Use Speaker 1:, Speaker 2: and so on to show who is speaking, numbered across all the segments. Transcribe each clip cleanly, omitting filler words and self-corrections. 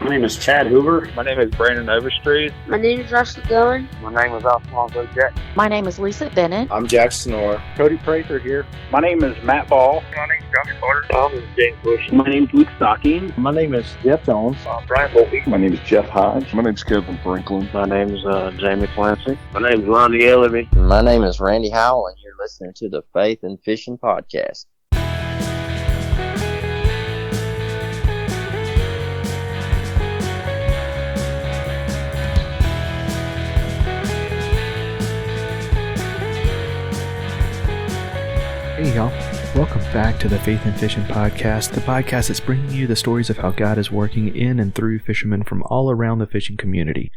Speaker 1: My name is Chad Hoover.
Speaker 2: My name is Brandon Overstreet.
Speaker 3: My name is Russell Dillon.
Speaker 4: My name is Alfonso Jack.
Speaker 5: My name is Lisa Bennett.
Speaker 6: I'm Jack Snore.
Speaker 7: Cody Prather here.
Speaker 8: My name is Matt Ball.
Speaker 9: My name is Josh Carter.
Speaker 10: My name is James Bush.
Speaker 11: My name is Luke Stocking.
Speaker 12: My name is Jeff Jones.
Speaker 13: Brian Volpe.
Speaker 14: My name is Jeff Hodge.
Speaker 15: My name is Kevin Franklin.
Speaker 16: My name is Jamie Clancy.
Speaker 17: My name is Lonnie Ellaby.
Speaker 18: My name is Randy Howell, and you're listening to the Faith and Fishing Podcast.
Speaker 19: Hey y'all, welcome back to the Faith and Fishing Podcast, the podcast that's bringing you the stories of how God is working in and through fishermen from all around the fishing community.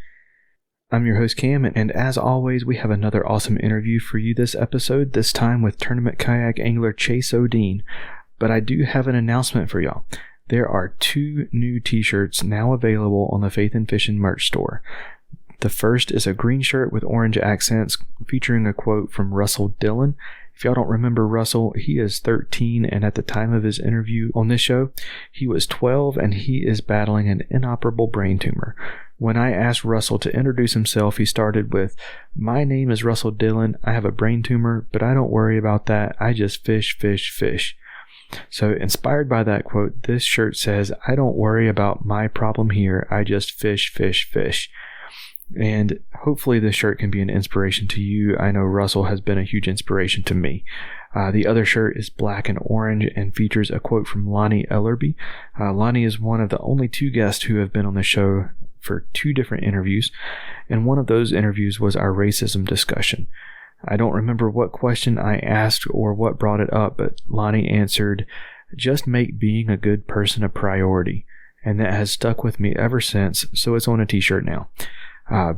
Speaker 19: I'm your host Cam, and as always, we have another awesome interview for you this episode, this time with tournament kayak angler Chase Odeen. But I do have an announcement for y'all. There are 2 new t-shirts now available on the Faith and Fishing merch store. The first is a green shirt with orange accents featuring a quote from Russell Dillon. If y'all don't remember Russell, he is 13, and at the time of his interview on this show, he was 12, and he is battling an inoperable brain tumor. When I asked Russell to introduce himself, he started with, "My name is Russell Dillon. I have a brain tumor, but I don't worry about that. I just fish, fish, fish." So inspired by that quote, this shirt says, "I don't worry about my problem here. I just fish, fish, fish." And hopefully this shirt can be an inspiration to you. I know Russell has been a huge inspiration to me. The other shirt is black and orange and features a quote from Lonnie Ellaby. Lonnie is one of the only 2 guests who have been on the show for 2 different interviews, and one of those interviews was our racism discussion. I don't remember what question I asked or what brought it up, but Lonnie answered, "Just make being a good person a priority." And that has stuck with me ever since, so it's on a t-shirt now.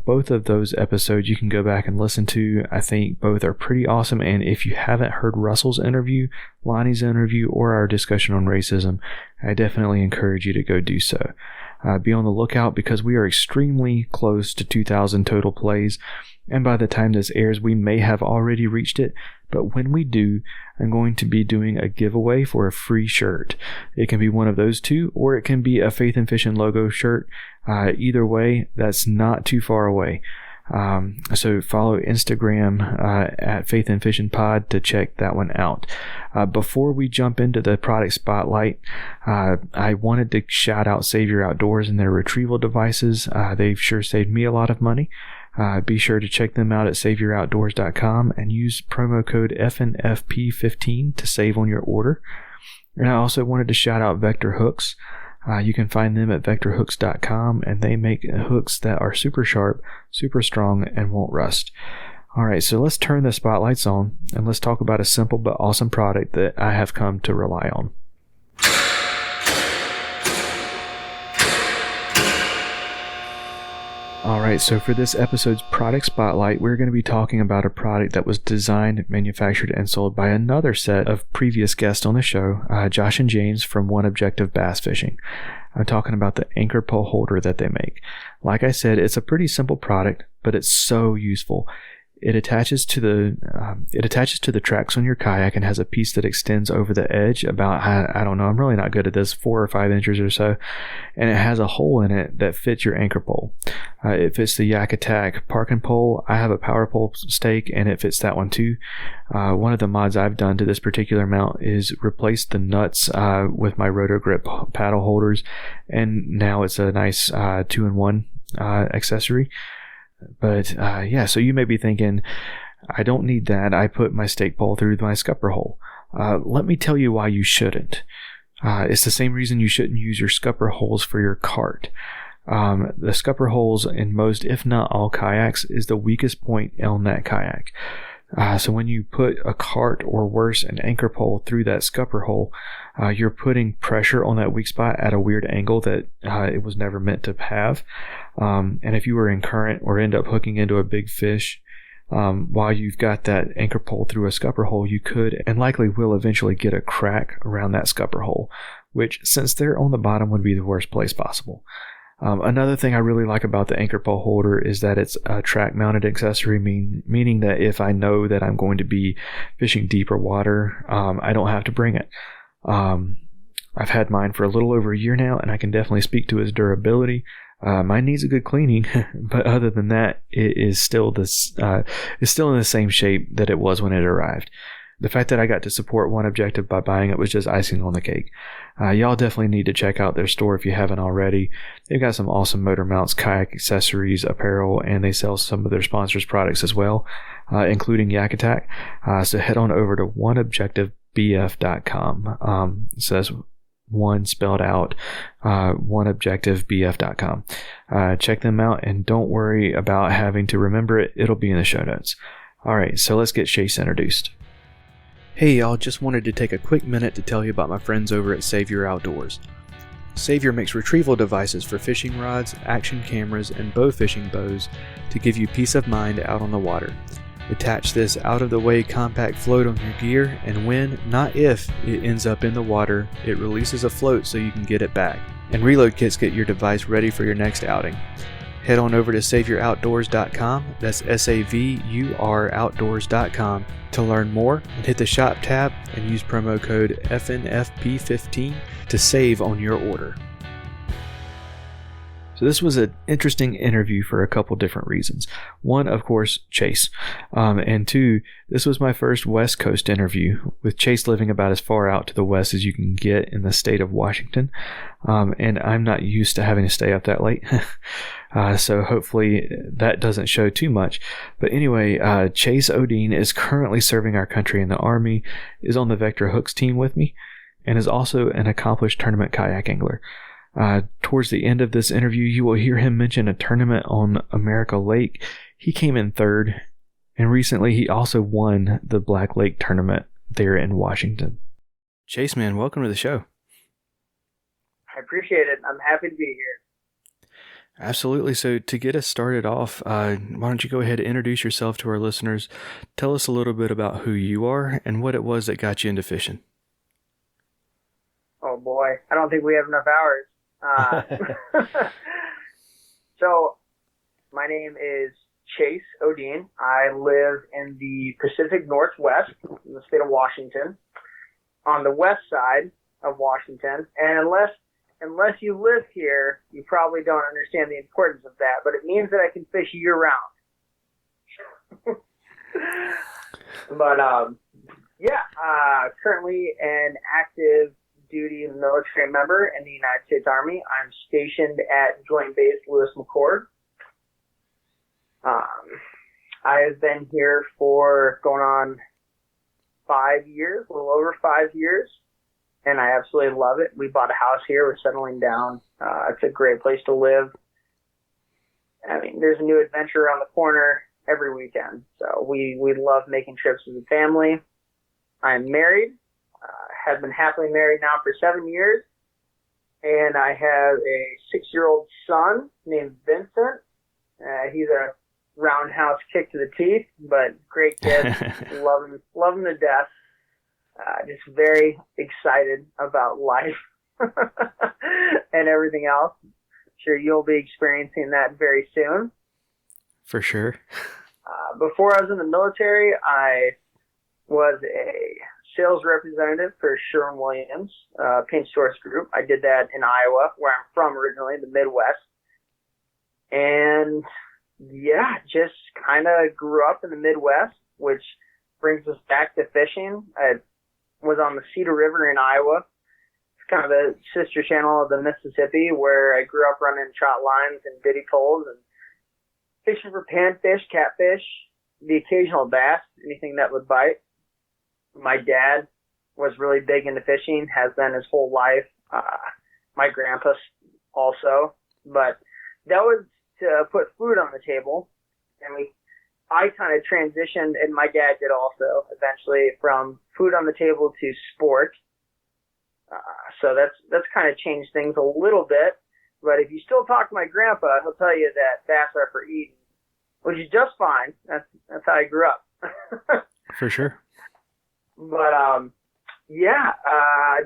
Speaker 19: Both of those episodes you can go back and listen to. I think both are pretty awesome, and if you haven't heard Russell's interview, Lonnie's interview, or our discussion on racism, I definitely encourage you to go do so. Be on the lookout because we are extremely close to 2,000 total plays, and by the time this airs, we may have already reached it, but when we do, I'm going to be doing a giveaway for a free shirt. It can be one of those 2, or it can be a Faith and Fishing logo shirt. Either way, that's not too far away. So follow Instagram at Faith and Fishing Pod to check that one out. Before we jump into the product spotlight, I wanted to shout out Savior Outdoors and their retrieval devices. They've sure saved me a lot of money. Be sure to check them out at SaviorOutdoors.com and use promo code FNFP15 to save on your order. And I also wanted to shout out Vector Hooks. You can find them at vectorhooks.com, and they make hooks that are super sharp, super strong, and won't rust. Alright, so let's turn the spotlights on, and let's talk about a simple but awesome product that I have come to rely on. Alright, so for this episode's product spotlight, we're going to be talking about a product that was designed, manufactured, and sold by another set of previous guests on the show, Josh and James from One Objective Bass Fishing. I'm talking about the anchor pole holder that they make. Like I said, it's a pretty simple product, but it's so useful. It attaches to the tracks on your kayak and has a piece that extends over the edge about, I don't know, I'm really not good at this, 4 or 5 inches or so, and it has a hole in it that fits your anchor pole. It fits the Yak Attack parking pole. I have a power pole stake and it fits that one too. One of the mods I've done to this particular mount is replace the nuts with my Roto Grip paddle holders, and now it's a nice 2-in-1 accessory. But yeah, so you may be thinking, I don't need that. I put my stake pole through my scupper hole. Let me tell you why you shouldn't. It's the same reason you shouldn't use your scupper holes for your cart. The scupper holes in most, if not all kayaks, is the weakest point on that kayak. So when you put a cart or worse, an anchor pole through that scupper hole, you're putting pressure on that weak spot at a weird angle that it was never meant to have. And if you were in current or end up hooking into a big fish, while you've got that anchor pole through a scupper hole, you could and likely will eventually get a crack around that scupper hole, which, since they're on the bottom, would be the worst place possible. Another thing I really like about the anchor pole holder is that it's a track mounted accessory, meaning that if I know that I'm going to be fishing deeper water, I don't have to bring it. I've had mine for a little over a year now, and I can definitely speak to its durability. Mine needs a good cleaning, but other than that, it is still it's still in the same shape that it was when it arrived. The fact that I got to support One Objective by buying it was just icing on the cake. Y'all definitely need to check out their store if you haven't already. They've got some awesome motor mounts, kayak accessories, apparel, and they sell some of their sponsors' products as well, including Yak Attack. So head on over to oneobjectivebf.com. It says one spelled out, oneobjectivebf.com. Check them out, and don't worry about having to remember it. It'll be in the show notes. All right, so let's get Chase introduced. Hey y'all, just wanted to take a quick minute to tell you about my friends over at Savior Outdoors. Savior makes retrieval devices for fishing rods, action cameras, and bow fishing bows to give you peace of mind out on the water. Attach this out-of-the-way compact float on your gear, and when, not if, it ends up in the water, it releases a float so you can get it back. And reload kits get your device ready for your next outing. Head on over to SaviorOutdoors.com, that's SAVUR Outdoors.com, to learn more, and hit the shop tab and use promo code FNFP15 to save on your order. So this was an interesting interview for a couple different reasons. One, of course, Chase. And two, this was my first West Coast interview, with Chase living about as far out to the west as you can get in the state of Washington. And I'm not used to having to stay up that late. So hopefully that doesn't show too much. But anyway, Chase Odeen is currently serving our country in the Army, is on the Vector Hooks team with me, and is also an accomplished tournament kayak angler. Towards the end of this interview, you will hear him mention a tournament on America Lake. He came in third, and recently he also won the Black Lake tournament there in Washington. Chase, man, welcome to the show.
Speaker 4: I appreciate it. I'm happy to be here.
Speaker 19: Absolutely. So to get us started off, why don't you go ahead and introduce yourself to our listeners. Tell us a little bit about who you are and what it was that got you into fishing.
Speaker 4: Oh boy, I don't think we have enough hours. So, my name is Chase Odeen. I live in the Pacific Northwest, in the state of Washington, on the west side of Washington. And unless you live here, you probably don't understand the importance of that, but it means that I can fish year-round. Currently an active duty military member in the United States Army. I'm stationed at Joint Base Lewis McChord. I have been here for going on 5 years, a little over 5 years, and I absolutely love it. We bought a house here. We're settling down. It's a great place to live. I mean, there's a new adventure around the corner every weekend, so we love making trips as a family. I'm married. Have been happily married now for 7 years, and I have a 6-year-old son named Vincent. He's a roundhouse kick to the teeth, but great kid. love him to death. Just very excited about life and everything else. Sure, you'll be experiencing that very soon.
Speaker 19: For sure.
Speaker 4: Before I was in the military, I was a sales representative for Sherwin-Williams Paint Stores Group. I did that in Iowa, where I'm from originally, the Midwest. And yeah, just kind of grew up in the Midwest, which brings us back to fishing. I was on the Cedar River in Iowa. It's kind of the sister channel of the Mississippi, where I grew up running trout lines and biddy poles and fishing for panfish, catfish, the occasional bass, anything that would bite. My dad was really big into fishing, has been his whole life. My grandpa also. But that was to put food on the table. And I kind of transitioned, and my dad did also, eventually, from food on the table to sport. So that's kind of changed things a little bit. But if you still talk to my grandpa, he'll tell you that bass are for eating, which is just fine. That's how I grew up.
Speaker 19: For sure.
Speaker 4: But, I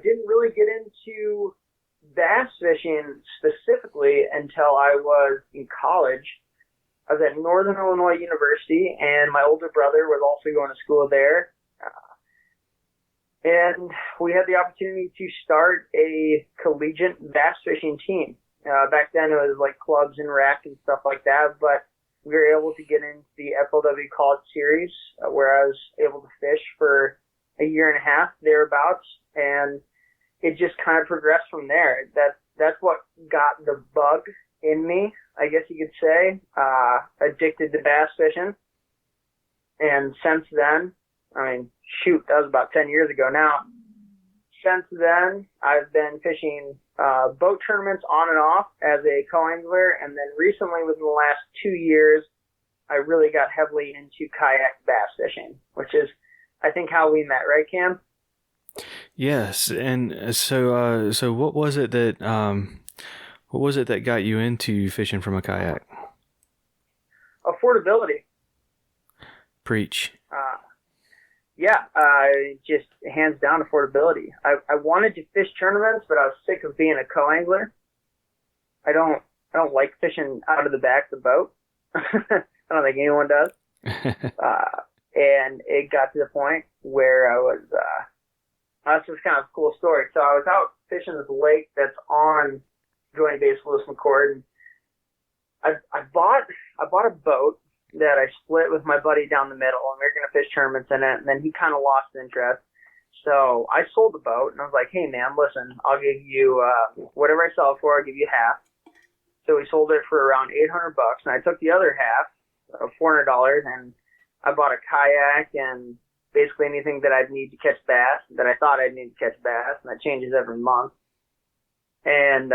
Speaker 4: didn't really get into bass fishing specifically until I was in college. I was at Northern Illinois University, and my older brother was also going to school there. And we had the opportunity to start a collegiate bass fishing team. Back then it was like clubs and rec and stuff like that, but we were able to get into the FLW College Series, where I was able to fish for a year and a half, thereabouts, and it just kind of progressed from there. That's what got the bug in me, I guess you could say, addicted to bass fishing. And since then, I mean, shoot, that was about 10 years ago now. Since then, I've been fishing boat tournaments on and off as a co-angler, and then recently, within the last 2 years, I really got heavily into kayak bass fishing, which is, I think, how we met, right, Cam?
Speaker 19: Yes, and so what was it that got you into fishing from a kayak?
Speaker 4: Affordability.
Speaker 19: Preach.
Speaker 4: Just hands down affordability. I wanted to fish tournaments, but I was sick of being a co-angler. I don't like fishing out of the back of the boat. I don't think anyone does. And it got to the point where that's just kind of a cool story. So I was out fishing this lake that's on Joint Base Lewis McCord, and I bought a boat that I split with my buddy down the middle, and we were going to fish tournaments in it, and then he kind of lost interest. So I sold the boat, and I was like, hey, man, listen, I'll give you whatever I sell it for, I'll give you half. So we sold it for around $800, and I took the other half, $400, and I bought a kayak and basically anything that I'd need to catch bass, that I thought I'd need to catch bass, and that changes every month. And,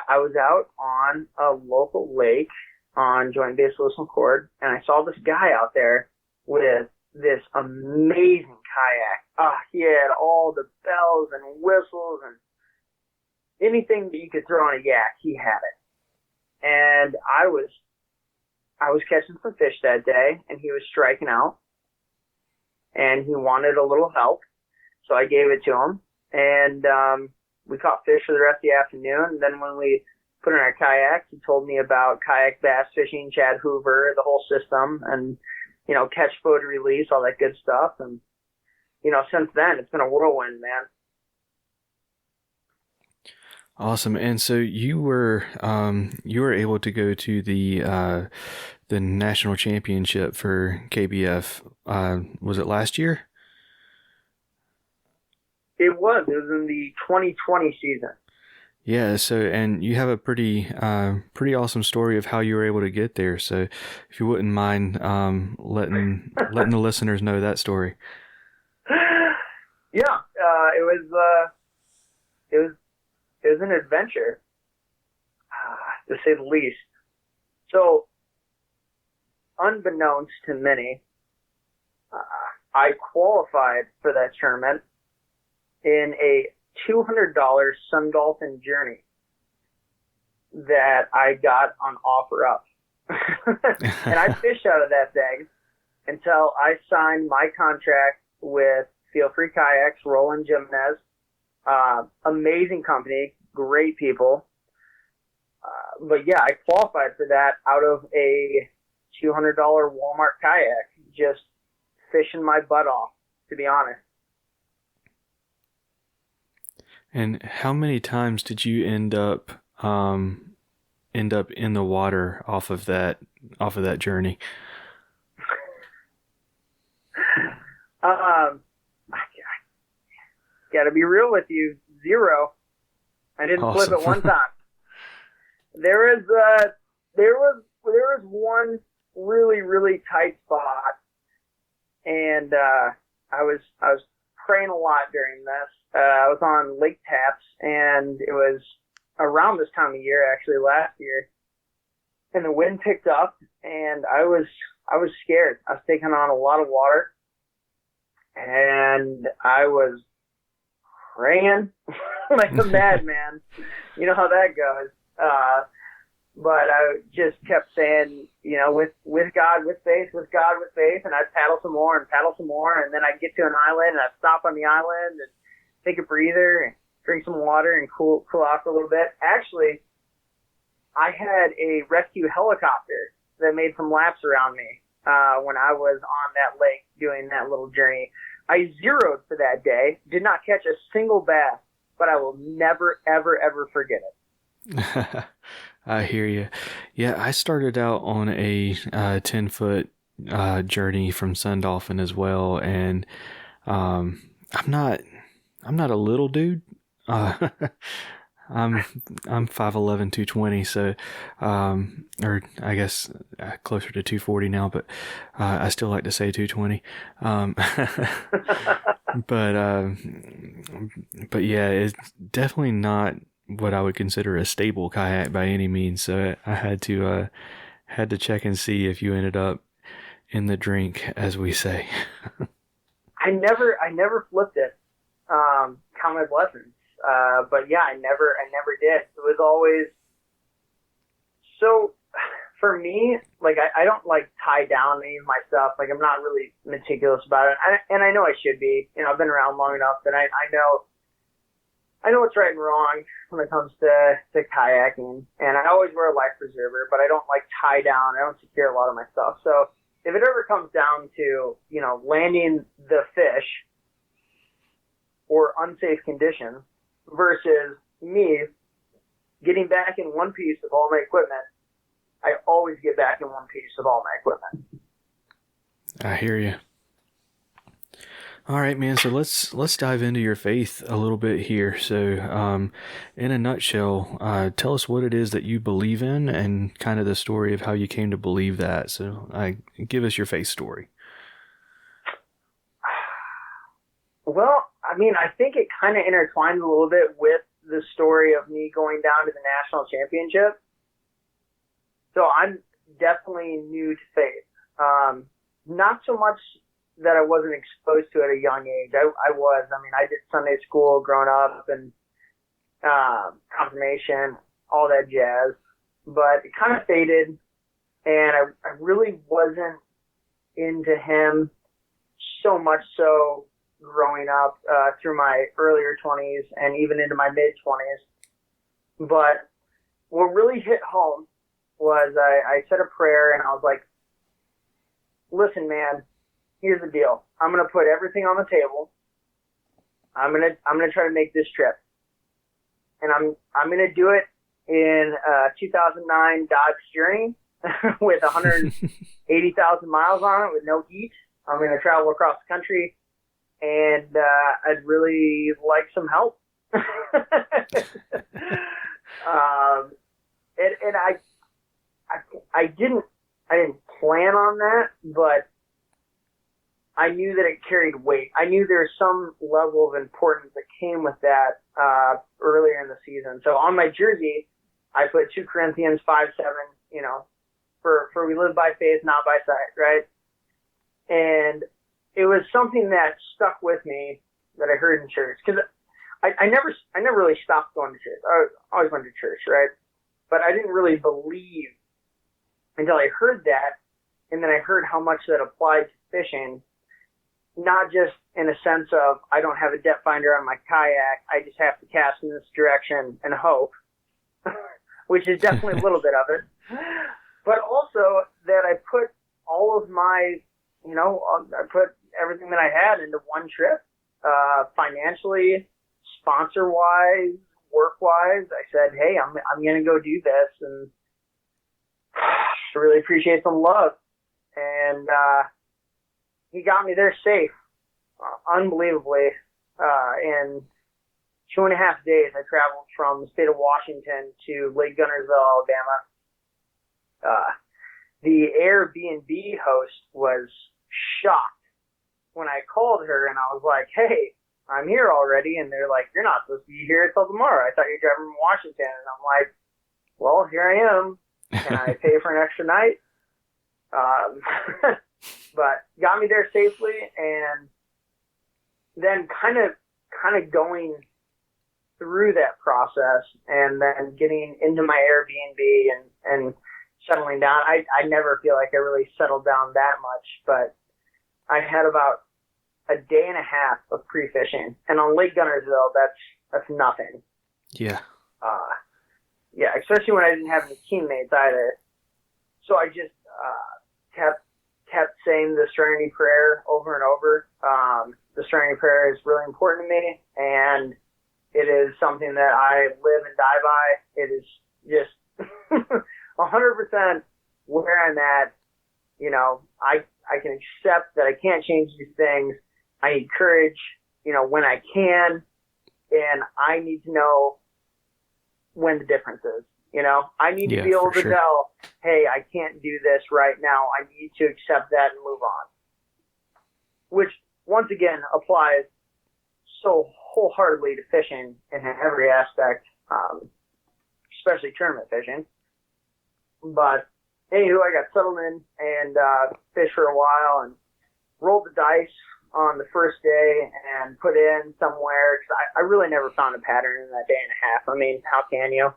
Speaker 4: I was out on a local lake on Joint Base Lewis McCord, and I saw this guy out there with this amazing kayak. He had all the bells and whistles and anything that you could throw on a yak, he had it. And I was catching some fish that day, and he was striking out, and he wanted a little help, so I gave it to him, and we caught fish for the rest of the afternoon. And then when we put in our kayaks, he told me about kayak bass fishing, Chad Hoover, the whole system, and, catch, food, release, all that good stuff. And, since then, it's been a whirlwind, man.
Speaker 19: Awesome. And so you were able to go to the national championship for KBF. Was it last year? It was in the 2020 season. Yeah, and you have a pretty awesome story of how you were able to get there. So if you wouldn't mind letting the listeners know that story.
Speaker 4: Yeah, it was an adventure, to say the least. So, unbeknownst to many, I qualified for that tournament in a $200 Sun Dolphin Journey that I got on OfferUp. And I fished out of that thing until I signed my contract with Feel Free Kayaks, Roland Jimenez. Amazing company, great people. But yeah, I qualified for that out of a $200 Walmart kayak, just fishing my butt off, to be honest.
Speaker 19: And how many times did you end up in the water off of that journey?
Speaker 4: Gotta be real with you, 0. I didn't
Speaker 19: Awesome.
Speaker 4: flip it one time. There was one really, really tight spot, and I was praying a lot during this. I was on Lake Taps, and it was around this time of year, actually last year, and the wind picked up, and I was scared. I was taking on a lot of water, and I was praying like a madman. You know how that goes. But I just kept saying, with God, with faith, with God, with faith, and I'd paddle some more, and then I'd get to an island, and I'd stop on the island and take a breather and drink some water and cool off for a little bit. Actually, I had a rescue helicopter that made some laps around me when I was on that lake doing that little journey. I zeroed for that day, did not catch a single bass, but I will never, ever, ever forget it.
Speaker 19: I hear you. Yeah, I started out on a 10-foot journey from Sundolphin as well, and I'm not a little dude. I'm 5'11", 220, so or I guess closer to 240 now, but I still like to say 220. But yeah, it's definitely not what I would consider a stable kayak by any means. So I had to check and see if you ended up in the drink, as we say.
Speaker 4: I never flipped it. Count my blessings. But yeah, I never did. It was always so. For me, like I don't like tie down any of my stuff. Like I'm not really meticulous about it, and I know I should be. You know, I've been around long enough that I know what's right and wrong when it comes to kayaking. And I always wear a life preserver, but I don't like tie down. I don't secure a lot of my stuff. So if it ever comes down to, you know, landing the fish or unsafe conditions versus me getting back in one piece of all my equipment, I always get back in one piece of all my equipment.
Speaker 19: I hear you. All right, man. So let's dive into your faith a little bit here. So, in a nutshell, tell us what it is that you believe in, and kind of the story of how you came to believe that. So, give us your faith story.
Speaker 4: Well, I mean, I think it kind of intertwines a little bit with the story of me going down to the national championship. So I'm definitely new to faith. Not so much that I wasn't exposed to it at a young age. I was. I mean, I did Sunday school growing up and confirmation, all that jazz. But it kind of faded, and I really wasn't into him so much so growing up through my earlier 20s and even into my mid-20s. But what really hit home was I said a prayer, and I was like, listen, man, here's the deal. I'm going to put everything on the table. I'm going to try to make this trip. And I'm going to do it in 2009 Dodge Journey with 180,000 miles on it with no heat. I'm going to travel across the country, and I'd really like some help. And I didn't plan on that, but I knew that it carried weight. I knew there was some level of importance that came with that earlier in the season. So on my jersey, I put 2 Corinthians 5:7. You know, for we live by faith, not by sight, right? And it was something that stuck with me that I heard in church, because I never really stopped going to church. I always went to church, right? But I didn't really believe until I heard that, and then I heard how much that applied to fishing, not just in a sense of I don't have a depth finder on my kayak, I just have to cast in this direction and hope, which is definitely a little bit of it, but also that I put all of my, I put everything that I had into one trip, financially, sponsor-wise, work-wise. I said, hey, I'm going to go do this, and I really appreciate some love. And he got me there safe, unbelievably. In 2.5 days, I traveled from the state of Washington to Lake Gunnersville, Alabama. The Airbnb host was shocked when I called her, and I was like, hey, I'm here already. And they're like, you're not supposed to be here until tomorrow. I thought you were driving from Washington. And I'm like, well, here I am. Can I pay for an extra night? But got me there safely, and then kind of going through that process, and then getting into my Airbnb and settling down. I never feel like I really settled down that much, but I had about a day and a half of pre-fishing, and on Lake Gunnersville, that's nothing.
Speaker 19: Yeah.
Speaker 4: Yeah, especially when I didn't have any teammates either. So I just kept saying the Serenity prayer over and over. the stranded pair is really important to me, and it is something that I live and die by. It is just 100% where I'm at. You know, I can accept that I can't change these things. I need courage, you know, when I can, and I need to know when the difference is. You know, I need to be able to tell, hey, I can't do this right now. I need to accept that and move on. Which, once again, applies so wholeheartedly to fishing in every aspect, especially tournament fishing. But anywho, I got settled in and fished for a while and rolled the dice on the first day and put in somewhere, because I really never found a pattern in that day and a half. I mean, how can you?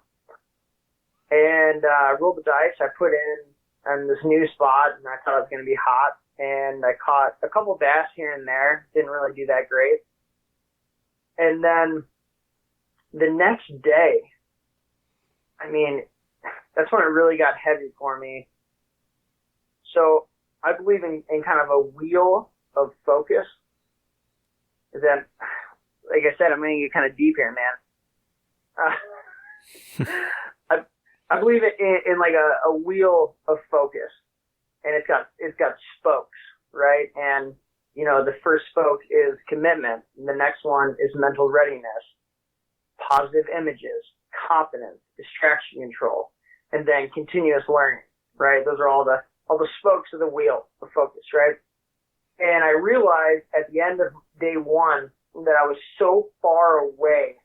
Speaker 4: And rolled the dice. I put in this new spot, and I thought it was going to be hot. And I caught a couple bass here and there. Didn't really do that great. And then the next day, I mean, that's when it really got heavy for me. So I believe in kind of a wheel of focus. That, like I said, I'm going to get kind of deep here, man. I believe in like a wheel of focus, and it's got spokes, right? And you know, the first spoke is commitment, and the next one is mental readiness, positive images, confidence, distraction control, and then continuous learning, right? Those are all the spokes of the wheel of focus, right? And I realized at the end of day one that I was so far away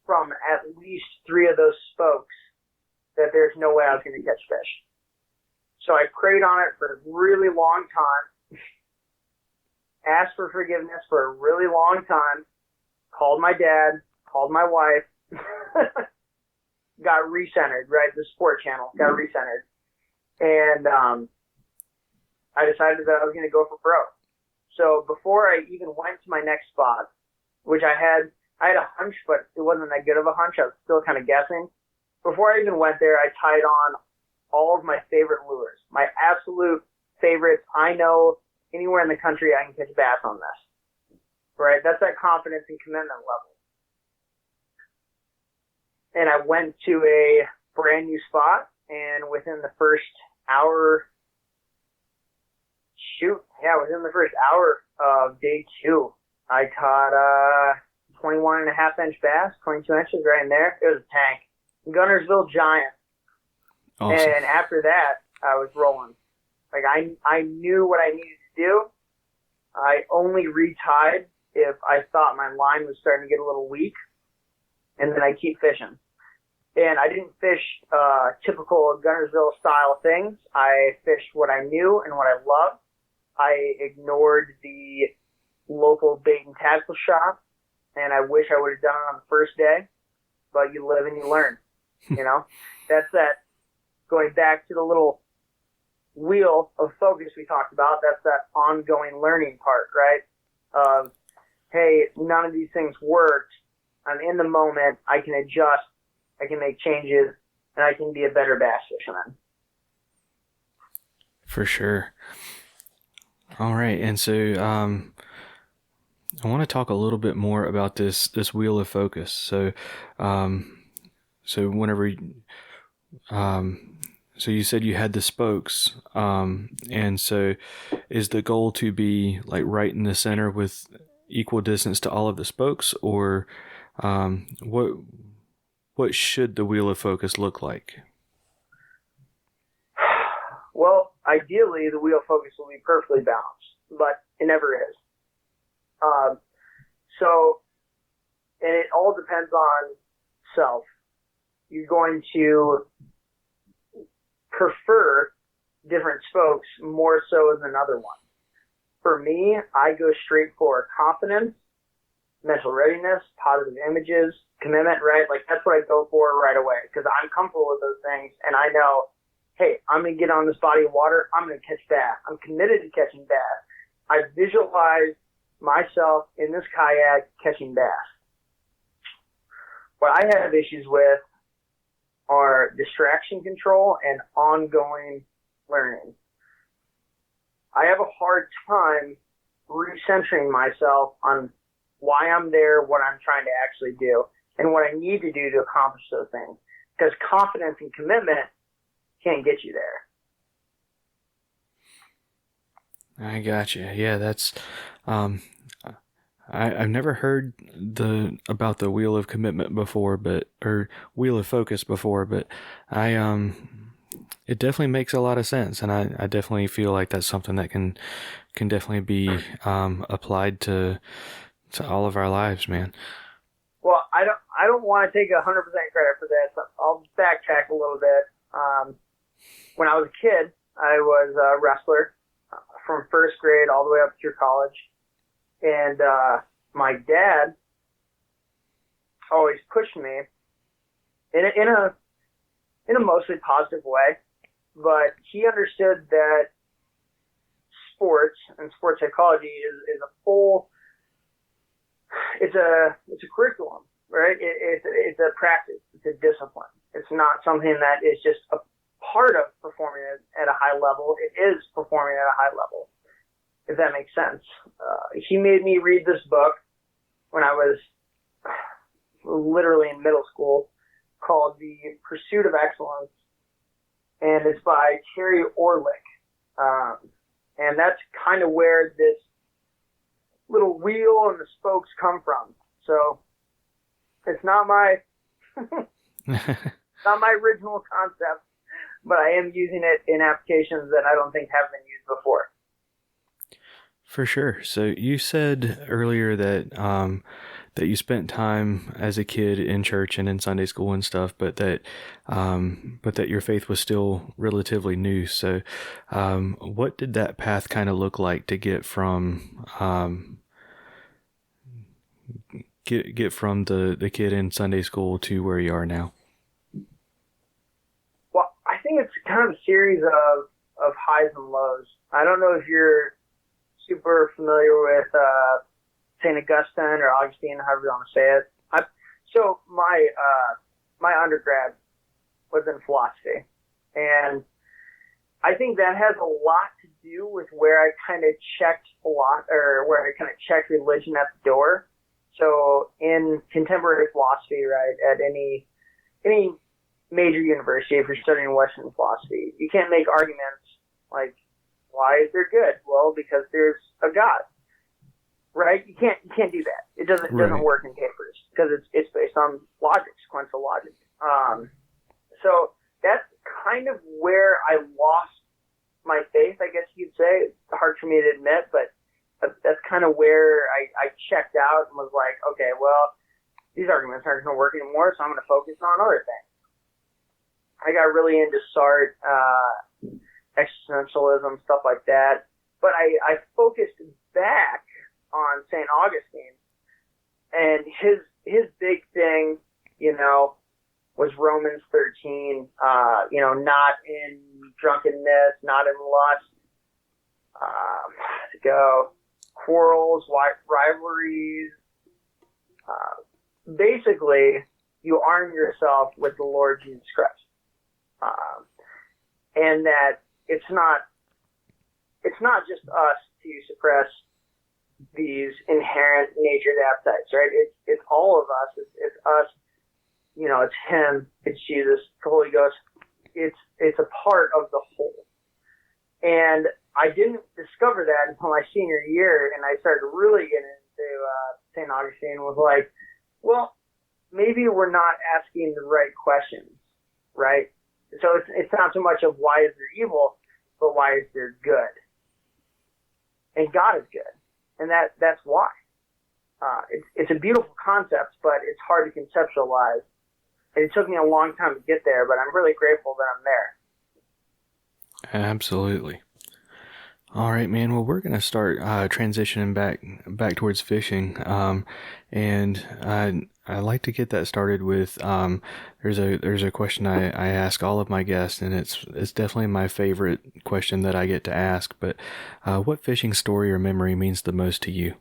Speaker 4: from at least 3 of those spokes that there's no way I was going to catch fish. So I prayed on it for a really long time, asked for forgiveness for a really long time, called my dad, called my wife, got recentered, right? The sport channel got recentered. And I decided that I was going to go for pro. So before I even went to my next spot, which I had a hunch, but it wasn't that good of a hunch. I was still kind of guessing. Before I even went there, I tied on all of my favorite lures, my absolute favorites. I know anywhere in the country I can catch bass on this, right? That's that confidence and commitment level. And I went to a brand new spot, and within the first hour, within the first hour of day 2, I caught 21 and a half inch bass, 22 inches right in there. It was a tank. Gunnersville Giant.
Speaker 19: Awesome.
Speaker 4: And after that, I was rolling. Like, I knew what I needed to do. I only retied if I thought my line was starting to get a little weak, and then I keep fishing. And I didn't fish typical Gunnersville style things. I fished what I knew and what I loved. I ignored the local bait and tackle shop, and I wish I would have done it on the first day, but you live and you learn. You know, that's that going back to the little wheel of focus we talked about. That's that ongoing learning part, right? Of, hey, none of these things worked. I'm in the moment. I can adjust. I can make changes, and I can be a better bass fisherman.
Speaker 19: For sure. All right, and so I want to talk a little bit more about this wheel of focus. So, whenever, so you said you had the spokes, and so is the goal to be like right in the center with equal distance to all of the spokes, or what should the wheel of focus look like?
Speaker 4: Well, ideally, the wheel of focus will be perfectly balanced, but it never is. And it all depends on self. You're going to prefer different spokes more so than another one. For me, I go straight for confidence, mental readiness, positive images, commitment, right? Like, that's what I go for right away, because I'm comfortable with those things, and I know, hey, I'm going to get on this body of water, I'm going to catch bass. I'm committed to catching bass. I visualize myself in this kayak catching bass. What I have issues with are distraction control and ongoing learning. I have a hard time recentering myself on why I'm there, what I'm trying to actually do, and what I need to do to accomplish those things. Because confidence and commitment can't get you there.
Speaker 19: I gotcha. Yeah, that's I've never heard about the wheel of commitment before, or wheel of focus before, but it definitely makes a lot of sense, and I definitely feel like that's something that can definitely be applied to all of our lives, man.
Speaker 4: Well, I don't want to take 100% credit for this. I'll backtrack a little bit. When I was a kid, I was a wrestler from first grade all the way up through college. And my dad always pushed me in a mostly positive way, but he understood that sports and sports psychology is a full, it's a curriculum, right? It's a practice, it's a discipline. It's not something that is just a part of performing at a high level. It is performing at a high level, if that makes sense. He made me read this book when I was literally in middle school called The Pursuit of Excellence, and it's by Terry Orlick. And that's kind of where this little wheel and the spokes come from. So it's not my not my original concept, but I am using it in applications that I don't think have been used before.
Speaker 19: For sure. So you said earlier that that you spent time as a kid in church and in Sunday school and stuff, but that your faith was still relatively new. So what did that path kind of look like to get from get from the kid in Sunday school to where you are now?
Speaker 4: Well, I think it's kind of a series of highs and lows. I don't know if you're super familiar with St. Augustine or Augustine, however you want to say it. So my undergrad was in philosophy, and I think that has a lot to do with where I kind of checked religion at the door. So in contemporary philosophy, right, at any major university, if you're studying Western philosophy, you can't make arguments like, why is there good? Well, because there's a God, right? You can't do that. It doesn't work in papers because it's based on logic, sequential logic. So that's kind of where I lost my faith, I guess you could say. It's hard for me to admit, but that's kind of where I checked out and was like, okay, well, these arguments aren't going to work anymore, so I'm going to focus on other things. I got really into Sartre, existentialism, stuff like that. But I focused back on St. Augustine, and his big thing, was Romans 13, not in drunkenness, not in lust, quarrels, rivalries. Basically, you arm yourself with the Lord Jesus Christ. And that it's not just us to suppress these inherent natured appetites, right? It's all of us. It's us. It's Him. It's Jesus. The Holy Ghost. It's a part of the whole. And I didn't discover that until my senior year, and I started really getting into St. Augustine. Was like, well, maybe we're not asking the right questions, right? So it's not so much of why is there evil, but why is there good? And God is good, and that's why. It's a beautiful concept, but it's hard to conceptualize. And it took me a long time to get there, but I'm really grateful that I'm there.
Speaker 19: Absolutely. All right, man. Well, we're gonna start transitioning back towards fishing, and I like to get that started with there's a question I ask all of my guests, and it's definitely my favorite question that I get to ask. But what fishing story or memory means the most to you?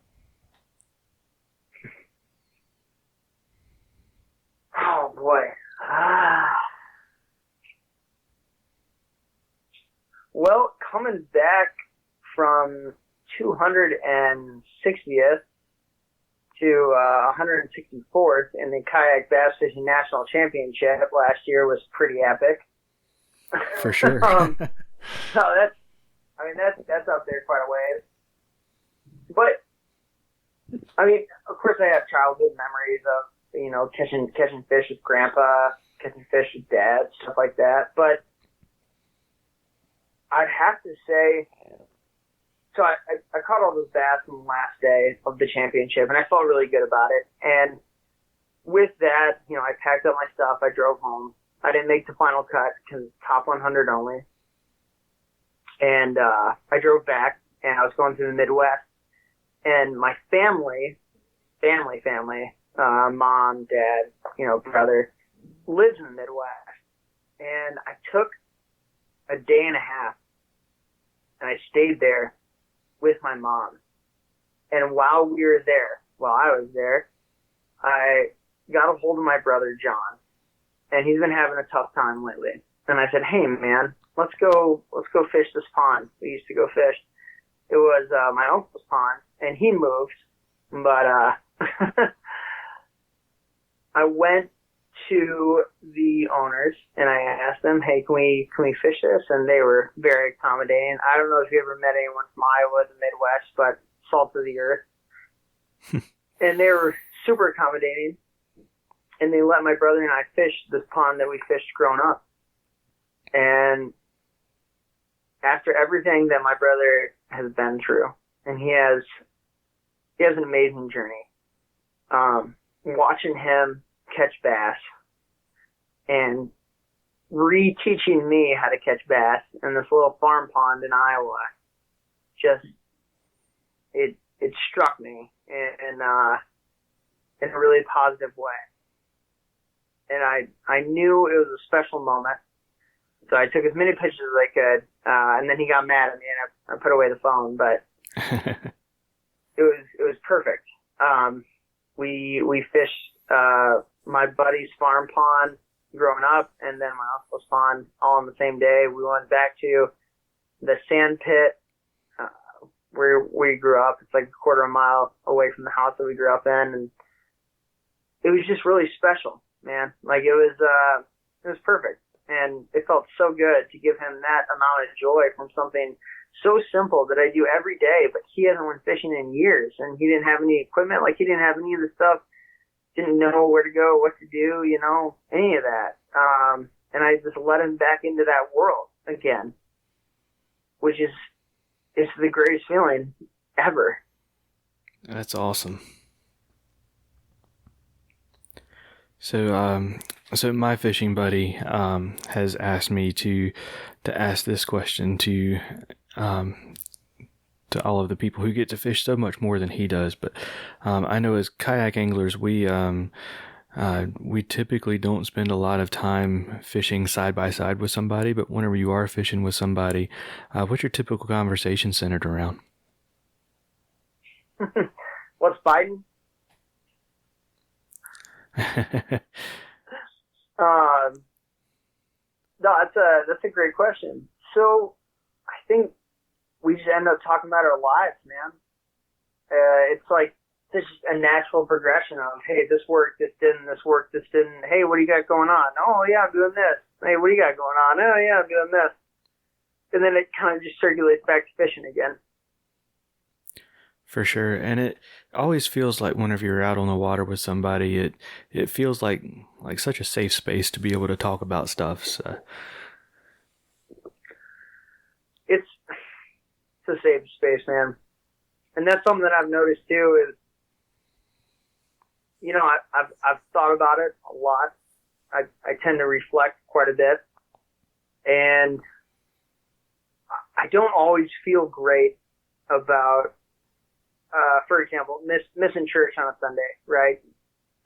Speaker 4: Oh boy. Well, coming back from 260th to 164th in the Kayak Bass Fishing National Championship last year was pretty epic.
Speaker 19: For sure.
Speaker 4: So that's up there quite a ways. But I mean, of course, I have childhood memories of catching fish with Grandpa, catching fish with Dad, stuff like that. But I'd have to say, so I caught all those bass on the last day of the championship, and I felt really good about it. And with that, I packed up my stuff. I drove home. I didn't make the final cut because top 100 only. And I drove back, and I was going through the Midwest. And my family, mom, dad, brother, lives in the Midwest. And I took a day and a half, and I stayed there with my mom. And while I was there, I got a hold of my brother, John, and he's been having a tough time lately. And I said, hey, man, let's go fish this pond. We used to go fish. It was my uncle's pond, and he moved, but I went to the owners and I asked them, hey, can we fish this? And they were very accommodating. I don't know if you ever met anyone from Iowa, the Midwest, but salt of the earth. And they were super accommodating, and they let my brother and I fish this pond that we fished growing up. And after everything that my brother has been through, and he has an amazing journey. Watching him catch bass and re-teaching me how to catch bass in this little farm pond in Iowa, it struck me in a really positive way. And I knew it was a special moment. So I took as many pictures as I could, and then he got mad at me, and I put away the phone. But it was perfect. We fished my buddy's farm pond growing up, and then my uncle's pond all on the same day. We went back to the sand pit where we grew up. It's like a quarter of a mile away from the house that we grew up in, and it was just really special, man. Like it was perfect. And it felt so good to give him that amount of joy from something so simple that I do every day, but he hasn't went fishing in years, and he didn't have any equipment. Like, he didn't have any of the stuff, didn't know where to go, what to do, any of that. And I just let him back into that world again, which is the greatest feeling ever.
Speaker 19: That's awesome. So my fishing buddy has asked me to ask this question to all of the people who get to fish so much more than he does. But I know as kayak anglers, we typically don't spend a lot of time fishing side by side with somebody. But whenever you are fishing with somebody, what's your typical conversation centered around?
Speaker 4: What's Biden? No, that's a great question. So I think we just end up talking about our lives, man. It's like this is a natural progression of, hey, this worked, this didn't, this worked, this didn't. Hey, what do you got going on? Oh yeah, I'm doing this. Hey, what do you got going on? Oh yeah, I'm doing this. And then it kind of just circulates back to fishing again.
Speaker 19: For sure. And it always feels like whenever you're out on the water with somebody, it feels like such a safe space to be able to talk about stuff. So.
Speaker 4: It's a safe space, man. And that's something that I've noticed too is, I've thought about it a lot. I tend to reflect quite a bit. And I don't always feel great about, for example, missing church on a Sunday, right?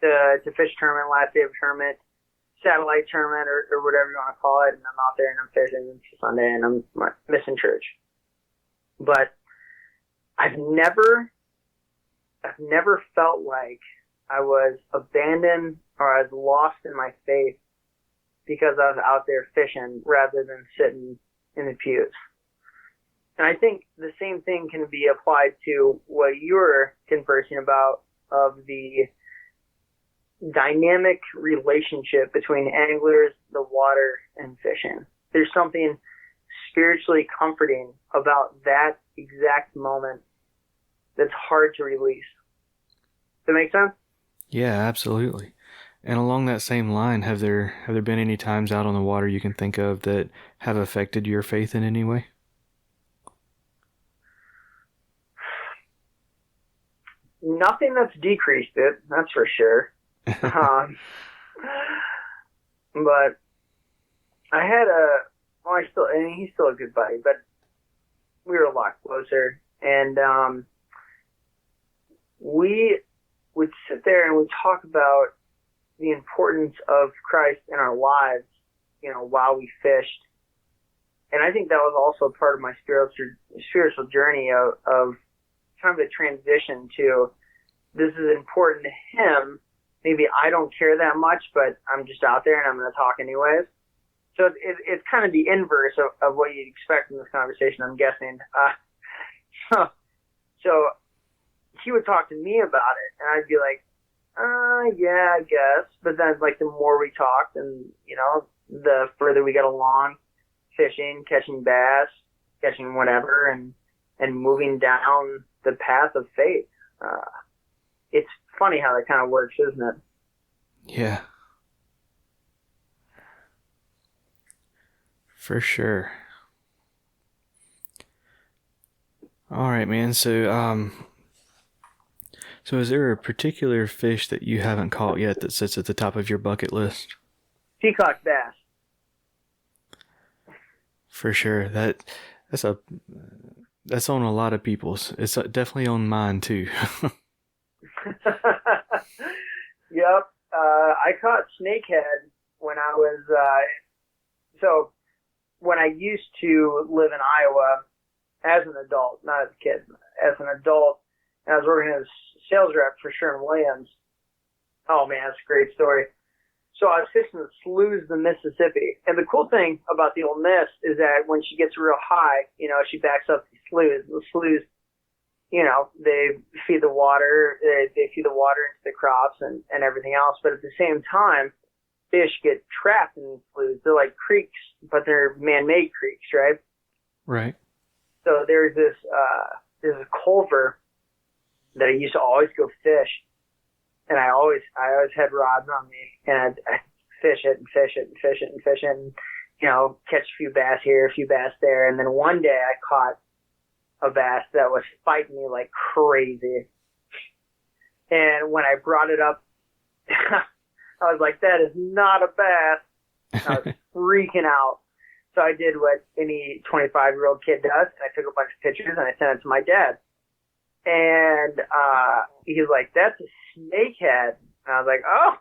Speaker 4: To fish tournament, last day of tournament, satellite tournament, or whatever you want to call it, and I'm out there and I'm fishing, and it's Sunday, and I'm missing church. But I've never felt like I was abandoned or I was lost in my faith because I was out there fishing rather than sitting in the pews. And I think the same thing can be applied to what you're conversing about of the dynamic relationship between anglers, the water, and fishing. There's something spiritually comforting about that exact moment that's hard to release. Does that make sense?
Speaker 19: Yeah, absolutely. And along that same line, have there been any times out on the water you can think of that have affected your faith in any way?
Speaker 4: Nothing that's decreased it, that's for sure. But I had he's still a good buddy, but we were a lot closer. And we would sit there and we'd talk about the importance of Christ in our lives, while we fished. And I think that was also part of my spiritual journey of kind of a transition to this is important to him. Maybe I don't care that much, but I'm just out there and I'm going to talk anyways. So it's kind of the inverse of what you'd expect from this conversation, I'm guessing. So he would talk to me about it, and I'd be like, yeah, I guess. But then, like, the more we talked and, the further we got along, fishing, catching bass, catching whatever, and moving down the path of faith. It's funny how that kind of works, isn't it?
Speaker 19: Yeah. For sure. All right, man. So is there a particular fish that you haven't caught yet that sits at the top of your bucket list?
Speaker 4: Peacock bass.
Speaker 19: For sure. That's on a lot of people's. It's definitely on mine too.
Speaker 4: Yep. I caught snakehead when I was when I used to live in Iowa as an adult, not as a kid, as an adult, and I was working as sales rep for Sherwin-Williams. Oh man, that's a great story. So I was fishing the sloughs of the Mississippi. And the cool thing about the Ole Miss is that when she gets real high, she backs up the sloughs. The sloughs, they feed the water, they feed the water into the crops and everything else. But at the same time, fish get trapped in these sloughs. They're like creeks, but they're man-made creeks, right?
Speaker 19: Right.
Speaker 4: So there's a culver that I used to always go fish. And I always had rods on me, and I'd fish it and fish it and fish it and fish it and, catch a few bass here, a few bass there. And then one day I caught a bass that was fighting me like crazy. And when I brought it up, I was like, that is not a bass. I was freaking out. So I did what any 25-year-old kid does, and I took a bunch of pictures and I sent it to my dad. And he's like, that's a snakehead. And I was like, oh,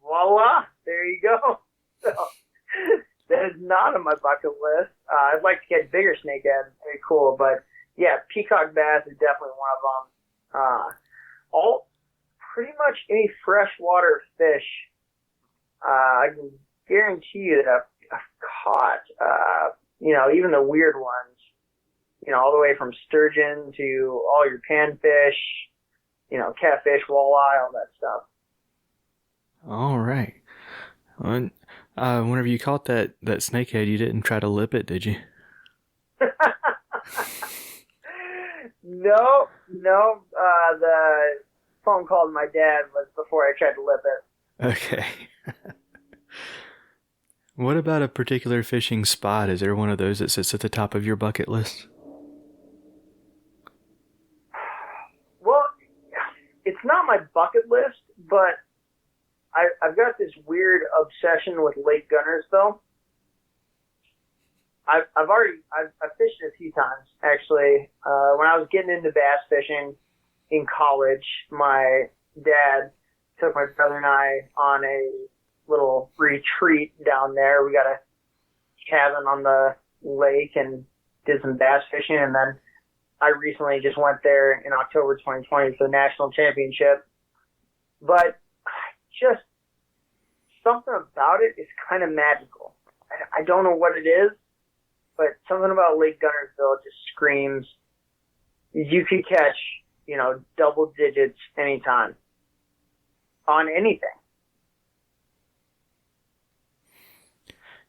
Speaker 4: voila, there you go. So that is not on my bucket list. I'd like to get bigger snakehead. Very cool. But yeah, peacock bass is definitely one of them. Pretty much any freshwater fish, I can guarantee you that I've caught, even the weird ones. All the way from sturgeon to all your panfish, catfish, walleye, all that stuff. All
Speaker 19: right. Whenever you caught that snakehead, you didn't try to lip it, did you?
Speaker 4: No. The phone call to my dad was before I tried to lip it.
Speaker 19: Okay. What about a particular fishing spot? Is there one of those that sits at the top of your bucket list?
Speaker 4: Well, it's not my bucket list, but I've got this weird obsession with Lake Gunnersville. I've fished it a few times, actually. When I was getting into bass fishing in college, my dad took my brother and I on a little retreat down there. We got a cabin on the lake and did some bass fishing, and then I recently just went there in October 2020 for the national championship. But just something about it is kind of magical. I don't know what it is, but something about Lake Gunnersville just screams you could catch, double digits anytime on anything.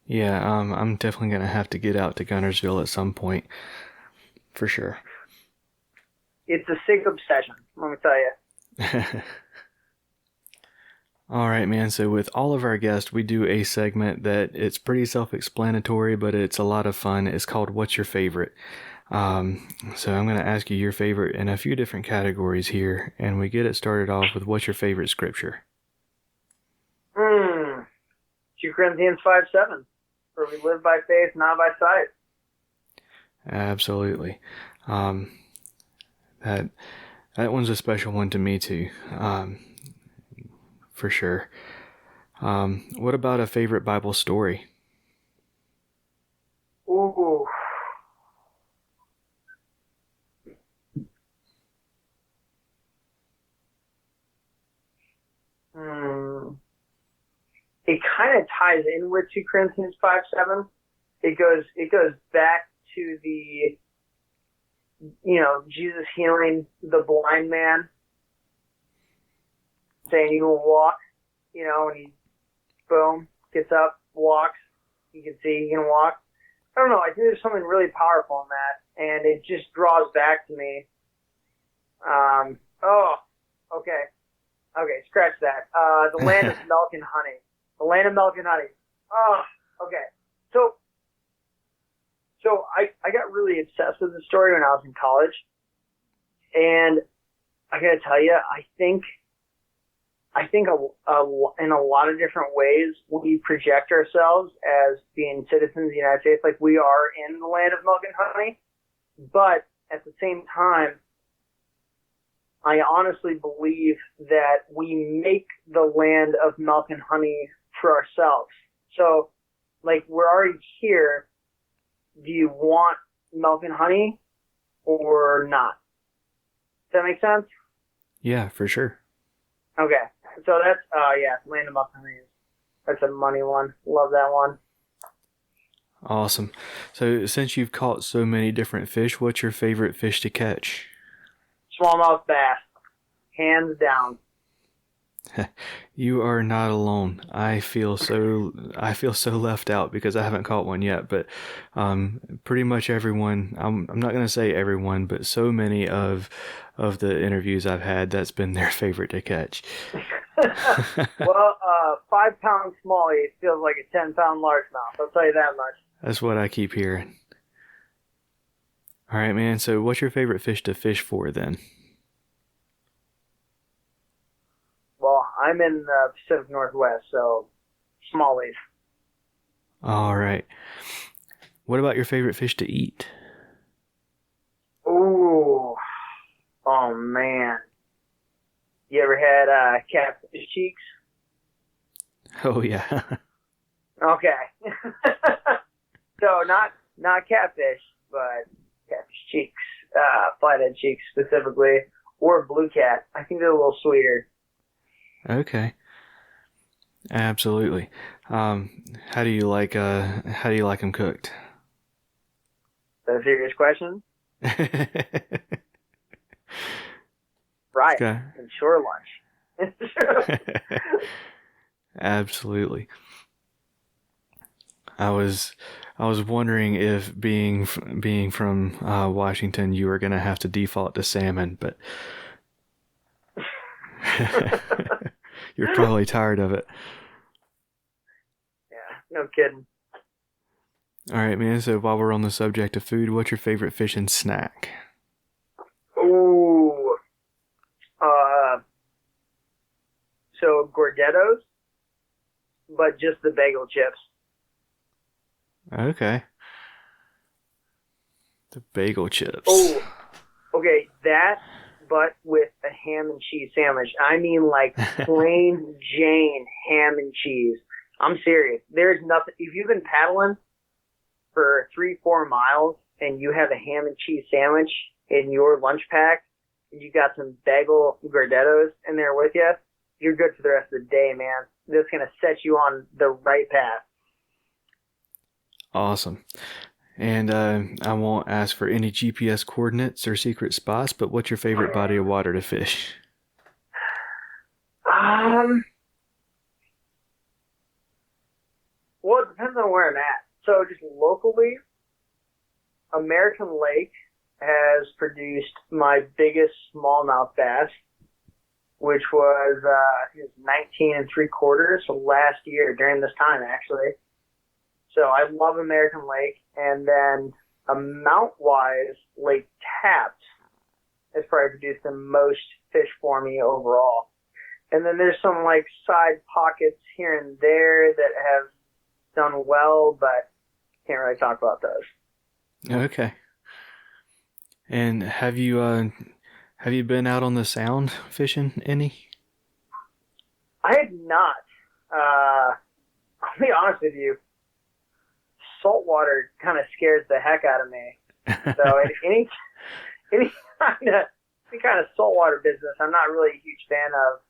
Speaker 19: Yeah, I'm definitely going to have to get out to Gunnersville at some point, for sure.
Speaker 4: It's a sick obsession, let me tell you.
Speaker 19: All right, man. So with all of our guests, we do a segment that it's pretty self-explanatory, but it's a lot of fun. It's called What's Your Favorite? So I'm going to ask you your favorite in a few different categories here, and we get it started off with what's your favorite scripture?
Speaker 4: 2 Corinthians 5:7. For we live by faith, not by sight.
Speaker 19: Absolutely. That one's a special one to me too. For sure. What about a favorite Bible story?
Speaker 4: Ooh. It kind of ties in with 2 Corinthians 5:7. It goes back to the, Jesus healing the blind man, saying you will walk, and he, boom, gets up, walks, you can see he can walk. I don't know, I think there's something really powerful in that, and it just draws back to me. Okay, scratch that. The land of milk and honey. The land of milk and honey. Oh, okay. So I got really obsessed with the story when I was in college, and I gotta tell you, I think in a lot of different ways we project ourselves as being citizens of the United States, like we are in the land of milk and honey, but at the same time, I honestly believe that we make the land of milk and honey for ourselves. So, like, we're already here. Do you want milk and honey or not? Does that make sense?
Speaker 19: Yeah, for sure.
Speaker 4: Okay. So that's, land of milk and honey. That's a money one. Love that one.
Speaker 19: Awesome. So since you've caught so many different fish, what's your favorite fish to catch?
Speaker 4: Smallmouth bass. Hands down.
Speaker 19: You are not alone. I feel so left out because I haven't caught one yet, but pretty much everyone, I'm not going to say everyone, but so many of the interviews I've had, that's been their favorite to catch.
Speaker 4: Well, 5-pound smallie feels like a 10-pound largemouth. I'll tell you that much.
Speaker 19: That's what I keep hearing. All right, man. So what's your favorite fish to fish for then?
Speaker 4: Well, I'm in the Pacific Northwest, so smallies.
Speaker 19: All right. What about your favorite fish to eat?
Speaker 4: Ooh. Oh, man. You ever had catfish cheeks?
Speaker 19: Oh, yeah.
Speaker 4: Okay. So not catfish, but catfish cheeks, flathead cheeks specifically, or blue cat. I think they're a little sweeter.
Speaker 19: Okay. Absolutely. How do you like them cooked?
Speaker 4: Is that a serious question? Right.
Speaker 19: Okay.
Speaker 4: And shore lunch.
Speaker 19: Absolutely. I was wondering if being from Washington, you were going to have to default to salmon, but you're probably tired of it.
Speaker 4: Yeah, no kidding.
Speaker 19: All right, man. So while we're on the subject of food, what's your favorite fishing snack?
Speaker 4: Ooh. So Gordettos, but just the bagel chips.
Speaker 19: Okay. The bagel chips.
Speaker 4: Oh, okay, that, but with a ham and cheese sandwich. I mean, like plain Jane ham and cheese. I'm serious. There's nothing. If you've been paddling for 3-4 miles and you have a ham and cheese sandwich in your lunch pack, and you got some bagel Gordettos in there with you, you're good for the rest of the day, man. That's gonna set you on the right path.
Speaker 19: Awesome. And I won't ask for any GPS coordinates or secret spots, but what's your favorite body of water to fish?
Speaker 4: Well, it depends on where I'm at. So just locally, American Lake has produced my biggest smallmouth bass, which was, it was 19 and 3/4 last year during this time, actually. So I love American Lake. And then amount-wise, Lake Taps has probably produced the most fish for me overall. And then there's some like side pockets here and there that have done well, but can't really talk about those.
Speaker 19: Okay. And have you been out on the Sound fishing any?
Speaker 4: I had not. I'll be honest with you. Saltwater kind of scares the heck out of me. So any kind of saltwater business, I'm not really a huge fan of.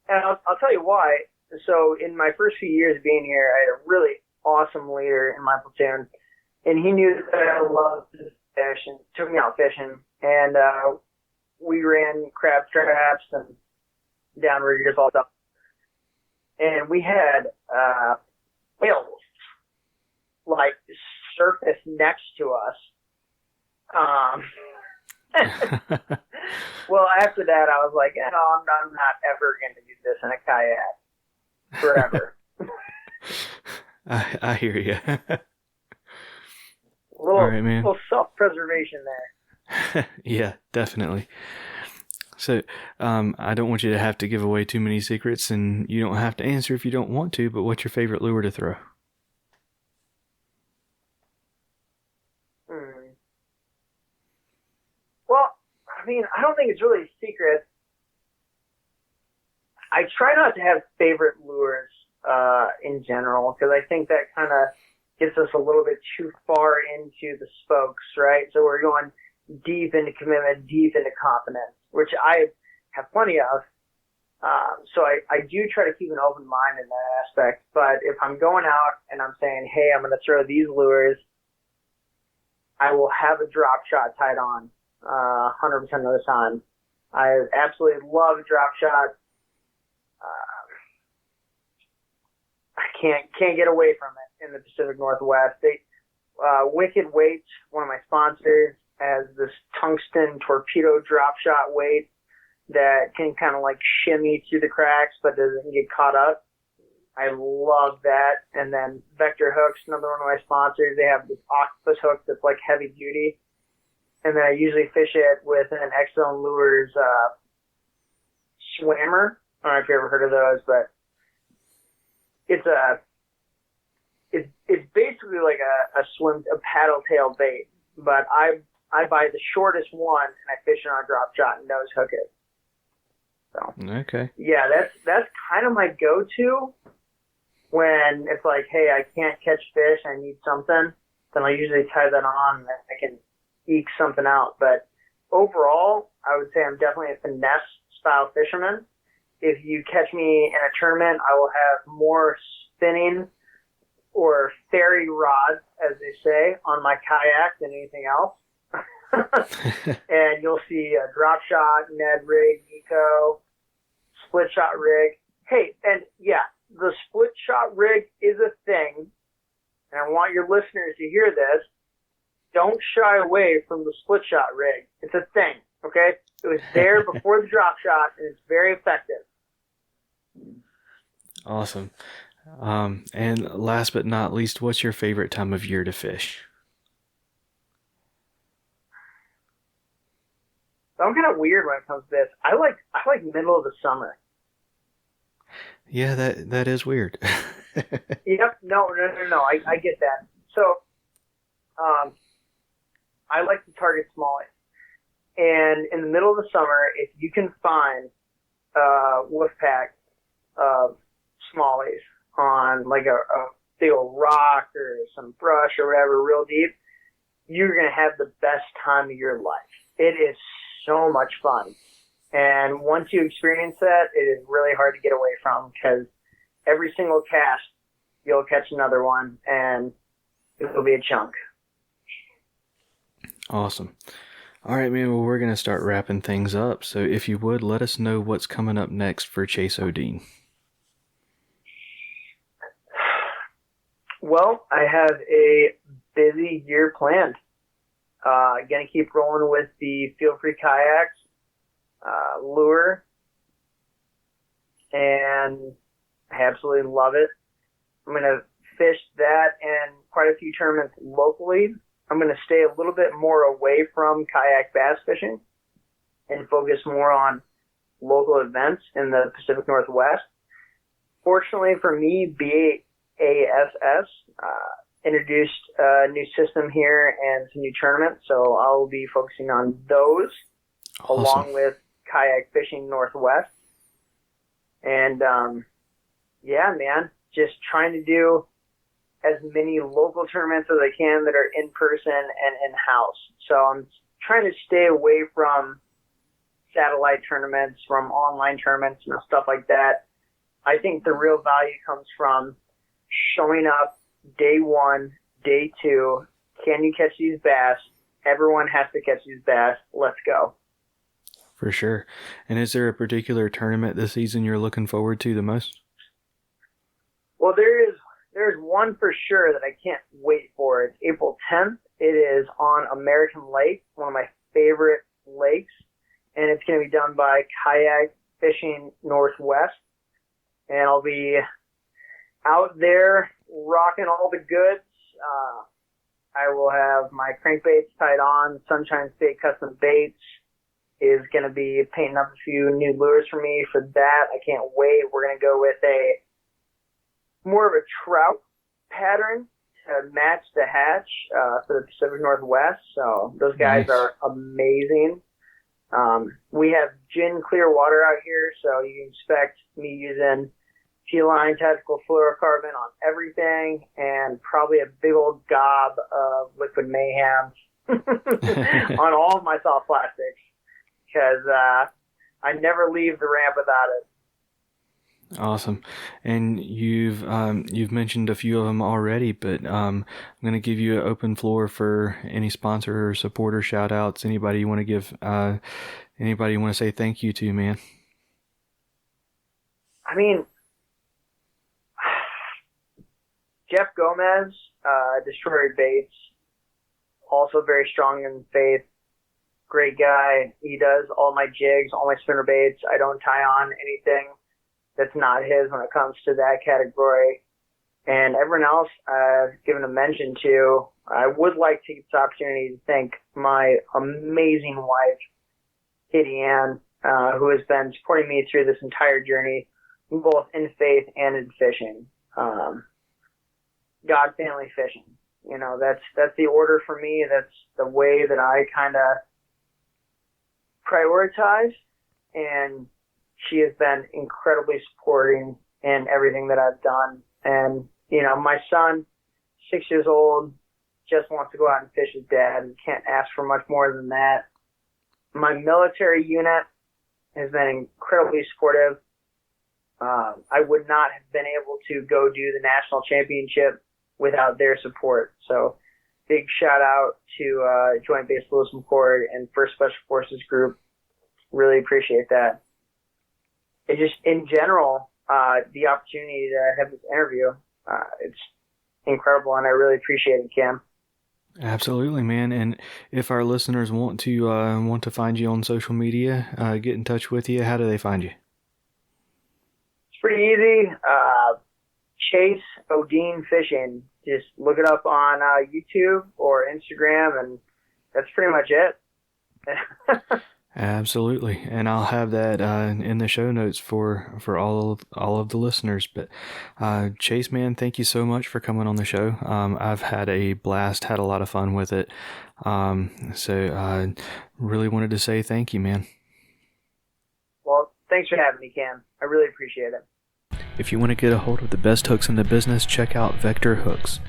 Speaker 4: And I'll tell you why. So in my first few years of being here, I had a really awesome leader in my platoon, and he knew that I loved to fish and took me out fishing. And we ran crab traps and downriggers, all stuff. And we had whales like surface next to us. Well, after that, I was like, I'm not ever going to do this in a kayak forever.
Speaker 19: I hear you.
Speaker 4: All right, man. Little self-preservation there.
Speaker 19: Yeah, definitely. So, I don't want you to have to give away too many secrets, and you don't have to answer if you don't want to, but what's your favorite lure to throw?
Speaker 4: Well, I mean, I don't think it's really a secret. I try not to have favorite lures in general, because I think that kind of gets us a little bit too far into the spokes, right? So we're going deep into commitment, deep into confidence, which I have plenty of. So I do try to keep an open mind in that aspect. But if I'm going out and I'm saying, hey, I'm going to throw these lures, I will have a drop shot tied on 100% of the time. I absolutely love drop shots. I can't get away from it in the Pacific Northwest. Wicked Weights, one of my sponsors, has this tungsten torpedo drop shot weight that can kind of like shimmy through the cracks but doesn't get caught up. I love that. And then Vector Hooks, another one of my sponsors, they have this octopus hook that's like heavy duty. And then I usually fish it with an X-Zone Lures Swammer. I don't know if you ever heard of those, but it's basically like a paddle tail bait. But I buy the shortest one and I fish it on a drop shot and nose hook it. So
Speaker 19: okay.
Speaker 4: Yeah, that's kind of my go-to when it's like, hey, I can't catch fish, I need something. Then I usually tie that on and I can eke something out. But overall, I would say I'm definitely a finesse style fisherman. If you catch me in a tournament, I will have more spinning or fairy rods, as they say, on my kayak than anything else. And you'll see a drop shot, Ned rig, Nico, split shot rig. Hey, and yeah, the split shot rig is a thing. And I want your listeners to hear this. Don't shy away from the split shot rig. It's a thing, okay? It was there before the drop shot, and it's very effective.
Speaker 19: Awesome. And last but not least, what's your favorite time of year to fish?
Speaker 4: So I'm kind of weird when it comes to this. I like middle of the summer.
Speaker 19: Yeah, that is weird.
Speaker 4: Yep. No. I get that. So, I like to target smallies. And in the middle of the summer, if you can find a wolf pack of smallies on like a big old rock or some brush or whatever real deep, you're going to have the best time of your life. It is so much fun. And once you experience that, it is really hard to get away from, because every single cast, you'll catch another one and it'll be a chunk.
Speaker 19: Awesome. All right, man. Well, we're going to start wrapping things up. So if you would, let us know what's coming up next for Chase Odeen.
Speaker 4: Well, I have a busy year planned. Gonna keep rolling with the Feel Free Kayaks, lure, and I absolutely love it. I'm gonna fish that and quite a few tournaments locally. I'm gonna stay a little bit more away from kayak bass fishing and focus more on local events in the Pacific Northwest. Fortunately for me, BASS introduced a new system here and some new tournaments, so I'll be focusing on those along with Kayak Fishing Northwest. And yeah, man, just trying to do as many local tournaments as I can that are in person and in-house. So I'm trying to stay away from satellite tournaments, from online tournaments, stuff like that. I think the real value comes from showing up day one, day two. Can you catch these bass? Everyone has to catch these bass. Let's go.
Speaker 19: For sure. And is there a particular tournament this season you're looking forward to the most?
Speaker 4: Well, there's one for sure that I can't wait for. It's April 10th. It is on American Lake, one of my favorite lakes, and it's going to be done by Kayak Fishing Northwest. And I'll be out there rocking all the goods. I will have my crankbaits tied on. Sunshine State Custom Baits is going to be painting up a few new lures for me for that. I can't wait. We're going to go with more of a trout pattern to match the hatch for the Pacific Northwest. So those guys are amazing. We have gin clear water out here, so you can expect me using T-Line tactical fluorocarbon on everything, and probably a big old gob of liquid mayhem on all of my soft plastics, because I never leave the ramp without it.
Speaker 19: Awesome. And you've mentioned a few of them already, but I'm going to give you an open floor for any sponsor or supporter shout outs. Anybody you want to give, anybody you want to say thank you to, man?
Speaker 4: I mean, Jeff Gomez, Destroyer Baits, also very strong in faith. Great guy. He does all my jigs, all my spinner baits. I don't tie on anything that's not his when it comes to that category. And everyone else I've given a mention to. I would like to get this opportunity to thank my amazing wife, Katie Ann, who has been supporting me through this entire journey, both in faith and in fishing. God, family, fishing. You know, that's the order for me. That's the way that I kind of prioritize. And she has been incredibly supporting in everything that I've done. And, you know, my son, 6 years old, just wants to go out and fish with dad and can't ask for much more than that. My military unit has been incredibly supportive. I would not have been able to go do the national championship without their support. So big shout out to Joint Base Lewis McCord and 1st Special Forces Group. Really appreciate that. It just, in general, the opportunity to have this interview, it's incredible, and I really appreciate it, Cam.
Speaker 19: Absolutely, man. And if our listeners want to find you on social media, get in touch with you, how do they find you?
Speaker 4: It's pretty easy. Chase Odeen Fishing. Just look it up on YouTube or Instagram, and that's pretty much it.
Speaker 19: Absolutely, and I'll have that in the show notes for all of the listeners. But Chase, man, thank you so much for coming on the show. I've had a blast, had a lot of fun with it. So I really wanted to say thank you, man.
Speaker 4: Well, thanks for having me, Cam. I really appreciate it.
Speaker 19: If you want to get a hold of the best hooks in the business, check out Vector Hooks.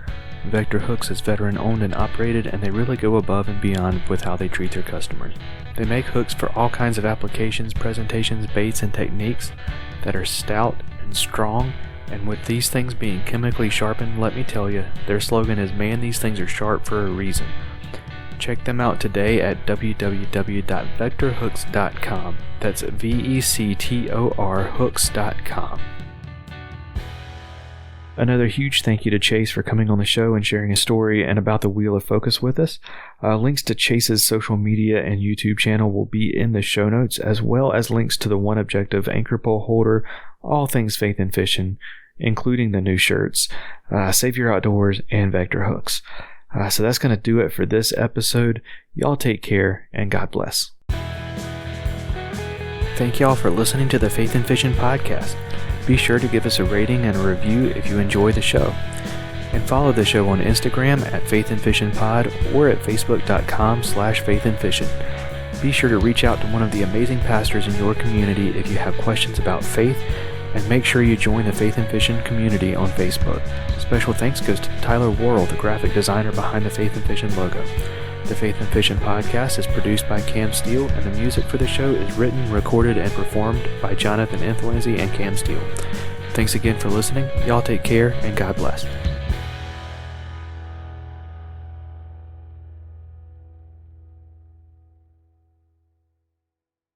Speaker 19: Vector Hooks is veteran owned and operated, and they really go above and beyond with how they treat their customers. They make hooks for all kinds of applications, presentations, baits, and techniques that are stout and strong, and with these things being chemically sharpened, let me tell you, their slogan is, "Man, these things are sharp for a reason." Check them out today at www.vectorhooks.com. That's VECTOR hooks.com. Another huge thank you to Chase for coming on the show and sharing his story and about the Wheel of Focus with us. Links to Chase's social media and YouTube channel will be in the show notes, as well as links to the One Objective anchor pole holder, all things faith and fishing, including the new shirts, Save Your Outdoors, and Vector Hooks. So that's going to do it for this episode. Y'all take care, and God bless. Thank y'all for listening to the Faith and Fishing Podcast. Be sure to give us a rating and a review if you enjoy the show. And follow the show on Instagram at Faith and Fishing Pod or at facebook.com/faithandfishing. Be sure to reach out to one of the amazing pastors in your community if you have questions about faith, and make sure you join the Faith and Fishing community on Facebook. Special thanks goes to Tyler Worrell, the graphic designer behind the Faith and Fishing logo. The Faith and Fishing Podcast is produced by Cam Steele, and the music for the show is written, recorded, and performed by Jonathan Inthlanzy and Cam Steele. Thanks again for listening. Y'all take care, and God bless.